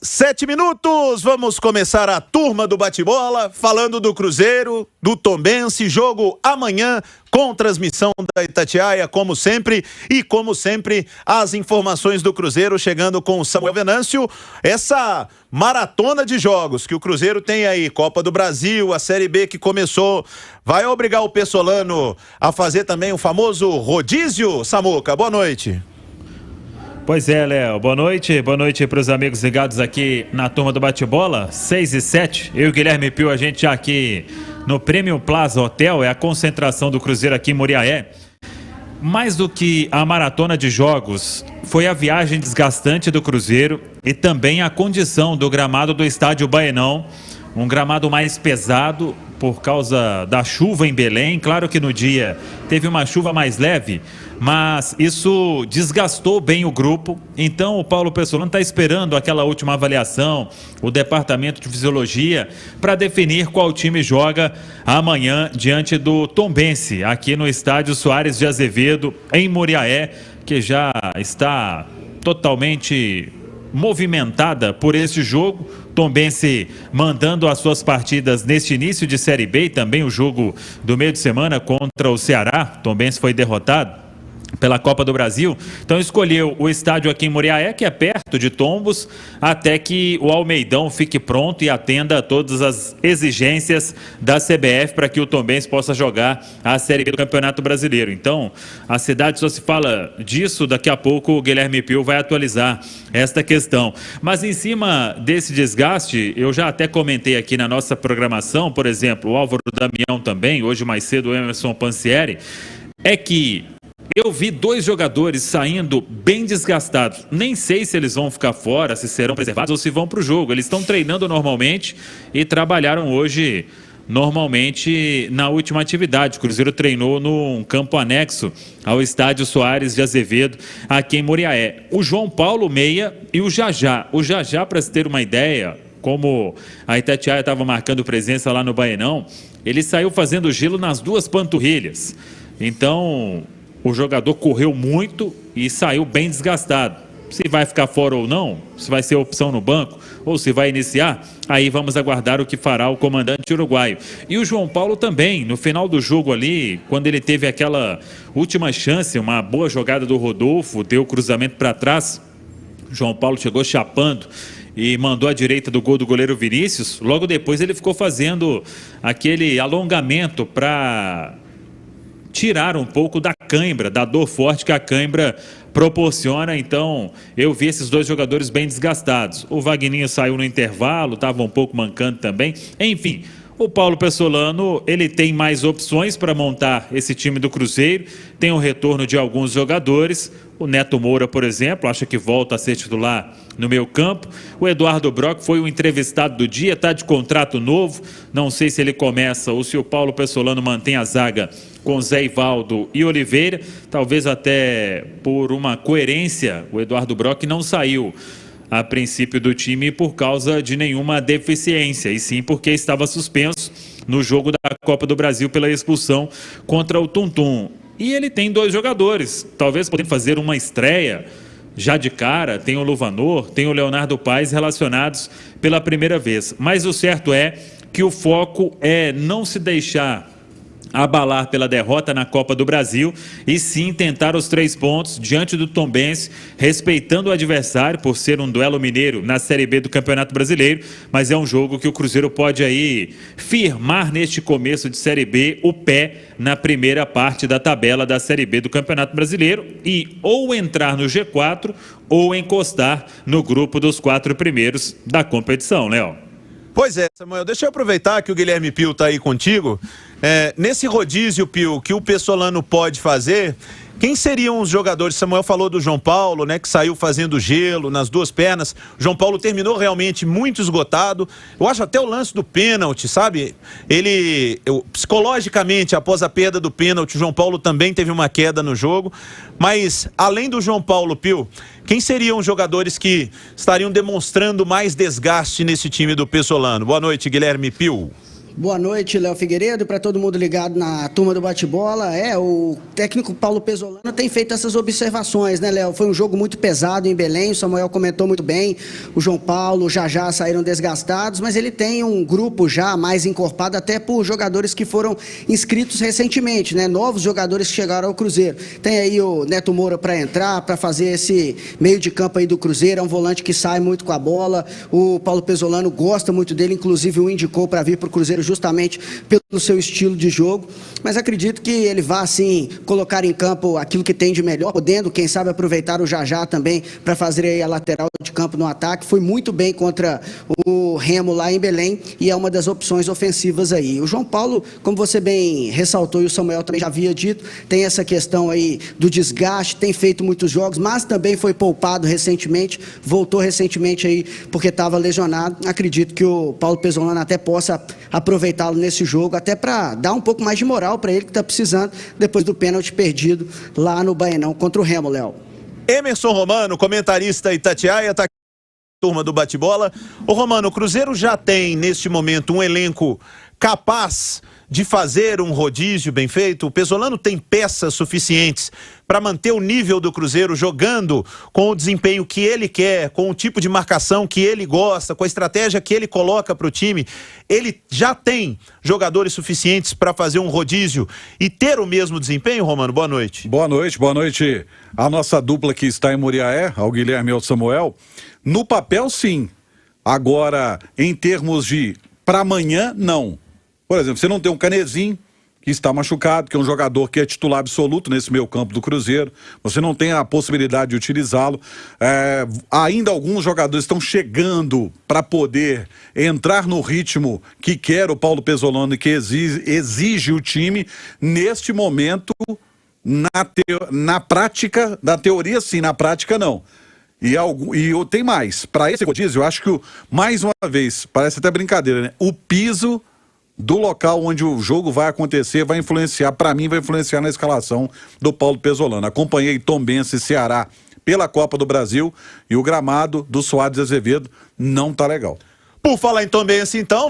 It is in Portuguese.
7 minutos, vamos começar a turma do bate-bola, falando do Cruzeiro, do Tombense, jogo amanhã com transmissão da Itatiaia, como sempre, e como sempre, as informações do Cruzeiro chegando com o Samuel Venâncio, essa maratona de jogos que o Cruzeiro tem aí, Copa do Brasil, a Série B que começou, vai obrigar o Pessolano a fazer também o famoso rodízio, Samuca, boa noite. Pois é, Léo, boa noite para os amigos ligados aqui na turma do bate-bola, 6h07, eu e o Guilherme Pio, a gente já aqui no Premium Plaza Hotel, é a concentração do Cruzeiro aqui em Muriaé. Mais do que a maratona de jogos, foi a viagem desgastante do Cruzeiro e também a condição do gramado do estádio Baenão, um gramado mais pesado por causa da chuva em Belém. Claro que no dia teve uma chuva mais leve, mas isso desgastou bem o grupo. Então o Paulo Pessolano está esperando aquela última avaliação, o departamento de fisiologia, para definir qual time joga amanhã diante do Tombense, aqui no estádio Soares de Azevedo, em Muriaé, que já está totalmente movimentada por este jogo. Tombense mandando as suas partidas neste início de Série B e também o jogo do meio de semana contra o Ceará. Tombense foi derrotado pela Copa do Brasil, então escolheu o estádio aqui em Muriaé, que é perto de Tombos, até que o Almeidão fique pronto e atenda a todas as exigências da CBF para que o Tombense possa jogar a Série B do Campeonato Brasileiro. Então, a cidade só se fala disso, daqui a pouco o Guilherme Pio vai atualizar esta questão. Mas em cima desse desgaste, eu já até comentei aqui na nossa programação, por exemplo, o Álvaro Damião também, hoje mais cedo o Emerson Pansieri, é que eu vi dois jogadores saindo bem desgastados. Nem sei se eles vão ficar fora, se serão preservados ou se vão para o jogo. Eles estão treinando normalmente e trabalharam hoje normalmente na última atividade. O Cruzeiro treinou num campo anexo ao estádio Soares de Azevedo, aqui em Muriaé. O João Paulo, meia, e o Jajá. O Jajá, para se ter uma ideia, como a Itatiaia estava marcando presença lá no Baenão, ele saiu fazendo gelo nas duas panturrilhas. Então, o jogador correu muito e saiu bem desgastado. Se vai ficar fora ou não, se vai ser opção no banco ou se vai iniciar, aí vamos aguardar o que fará o comandante uruguaio. E o João Paulo também, no final do jogo ali, quando ele teve aquela última chance, uma boa jogada do Rodolfo, deu o cruzamento para trás, o João Paulo chegou chapando e mandou à direita do gol do goleiro Vinícius. Logo depois ele ficou fazendo aquele alongamento para tirar um pouco da cãibra, da dor forte que a cãibra proporciona. Então eu vi esses dois jogadores bem desgastados. O Vagninho saiu no intervalo, estava um pouco mancando também. Enfim, o Paulo Pessolano, ele tem mais opções para montar esse time do Cruzeiro, tem o retorno de alguns jogadores, o Neto Moura, por exemplo, acha que volta a ser titular no meio campo. O Eduardo Brock foi o entrevistado do dia, está de contrato novo, não sei se ele começa ou se o Paulo Pessolano mantém a zaga com Zé Ivaldo e Oliveira, talvez até por uma coerência, o Eduardo Brock não saiu a princípio do time por causa de nenhuma deficiência, e sim porque estava suspenso no jogo da Copa do Brasil pela expulsão contra o Tuntum. E ele tem dois jogadores, talvez podendo fazer uma estreia já de cara, tem o Luvanor, tem o Leonardo Paes relacionados pela primeira vez. Mas o certo é que o foco é não se deixar abalar pela derrota na Copa do Brasil e sim tentar os 3 pontos diante do Tombense, respeitando o adversário por ser um duelo mineiro na Série B do Campeonato Brasileiro, mas é um jogo que o Cruzeiro pode aí firmar neste começo de Série B o pé na primeira parte da tabela da Série B do Campeonato Brasileiro e ou entrar no G4 ou encostar no grupo dos 4 primeiros da competição, Léo. Pois é, Samuel, deixa eu aproveitar que o Guilherme Pio está aí contigo. Nesse rodízio, Pio, que o Pessolano pode fazer, quem seriam os jogadores? Samuel falou do João Paulo, né, que saiu fazendo gelo nas duas pernas. O João Paulo terminou realmente muito esgotado. Eu acho até o lance do pênalti, sabe? Psicologicamente, após a perda do pênalti, o João Paulo também teve uma queda no jogo. Mas, além do João Paulo, Pio, quem seriam os jogadores que estariam demonstrando mais desgaste nesse time do Pessolano? Boa noite, Guilherme Pio. Boa noite, Léo Figueiredo, para todo mundo ligado na turma do bate-bola. O técnico Paulo Pesolano tem feito essas observações, né, Léo? Foi um jogo muito pesado em Belém, o Samuel comentou muito bem, o João Paulo, o Jajá saíram desgastados, mas ele tem um grupo já mais encorpado, até por jogadores que foram inscritos recentemente, né? Novos jogadores que chegaram ao Cruzeiro. Tem aí o Neto Moura para entrar, para fazer esse meio de campo aí do Cruzeiro, é um volante que sai muito com a bola, o Paulo Pesolano gosta muito dele, inclusive o indicou para vir para o Cruzeiro justamente pelo seu estilo de jogo, mas acredito que ele vá, assim, colocar em campo aquilo que tem de melhor, podendo, quem sabe, aproveitar o Jajá também para fazer aí a lateral de campo no ataque. Foi muito bem contra o Remo lá em Belém e é uma das opções ofensivas aí. O João Paulo, como você bem ressaltou e o Samuel também já havia dito, tem essa questão aí do desgaste, tem feito muitos jogos, mas também foi poupado recentemente, voltou recentemente aí porque estava lesionado. Acredito que o Paulo Pesolano até possa aproveitá-lo nesse jogo, até para dar um pouco mais de moral para ele que está precisando depois do pênalti perdido lá no Baenão contra o Remo, Léo. Emerson Romano, comentarista Itatiaia, está aqui na turma do bate-bola. Ô Romano, o Cruzeiro já tem neste momento um elenco capaz de fazer um rodízio bem feito? O Pesolano tem peças suficientes para manter o nível do Cruzeiro jogando com o desempenho que ele quer, com o tipo de marcação que ele gosta, com a estratégia que ele coloca para o time? Ele já tem jogadores suficientes para fazer um rodízio e ter o mesmo desempenho, Romano? Boa noite. Boa noite, boa noite. A nossa dupla que está em Muriaé, ao Guilherme e ao Samuel, no papel sim. Agora, em termos de para amanhã, não. Por exemplo, você não tem um Canezinho, que está machucado, que é um jogador que é titular absoluto nesse meio campo do Cruzeiro. Você não tem a possibilidade de utilizá-lo. Ainda alguns jogadores estão chegando para poder entrar no ritmo que quer o Paulo Pesolano e que exige o time. Neste momento, na prática, na teoria sim, na prática não. E tem mais. Para esse rodízio, eu acho que, mais uma vez, parece até brincadeira, né? O piso do local onde o jogo vai acontecer vai influenciar, para mim, vai influenciar na escalação do Paulo Pesolano. Acompanhei Tombense e Ceará pela Copa do Brasil e o gramado do Soares Azevedo não tá legal. Por falar em Tombense, então...